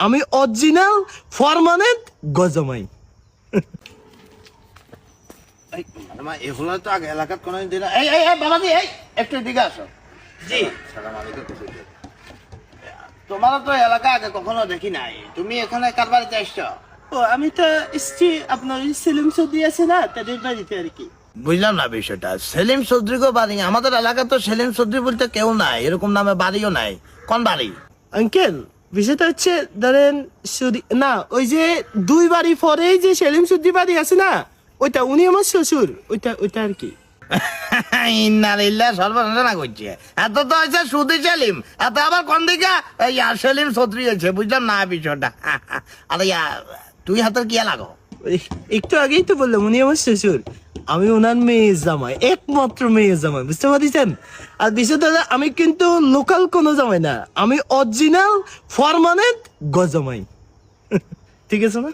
আমি original permanent গজমাই। এগুলো তো আগে এলাকার কোনো দিন এই এই এই বাবাজি এই একটু দিকে আসো। জি সালাম আলাইকুম। তোমার তো এলাকা আগে কখনো দেখি নাই, তুমি এখানে কার বাড়িতে আসছো? ও আমি তো এসছি আপনার সেলিম চৌধুরী আছে না, তাদের বাড়িতে আর কি। বুঝলাম না বিষয়টা। সেলিম চৌধুরীকে বাড়ি? আমাদের এলাকা তো সেলিম চৌধুরী বলতে কেউ নাই, এরকম নামে বাড়িও নাই। কোন বাড়ি? আঙ্কেল বিষয়টা হচ্ছে ধরেন না, ওই যে 2 বাড়ি পরেই যে সেলিম চৌধুরী বাড়ি আছে না, ওইটা উনি আমার শ্বশুর, ওইটা আর কি। ইন্নালিল্লাহ সর্বনাশা করছে। এত তো হয়েছে সুদি সেলিম, এত আবার কোন দিকে সেলিম চৌধুরী হয়েছে, বুঝলাম না বিষয়টা। আরে তুই হাতের কি লাগো? একটু আগেই তো বললাম উনি আমার শ্বশুর, আমি ওনার মেয়ে জামাই, একমাত্র মেয়ে জামাই, বুঝতে পারছেন? আর বিষয়টা আমি কিন্তু লোকাল কোনো জামাই না, আমি অরিজিনাল পার্মানেন্ট গজমাই। ঠিক আছে না?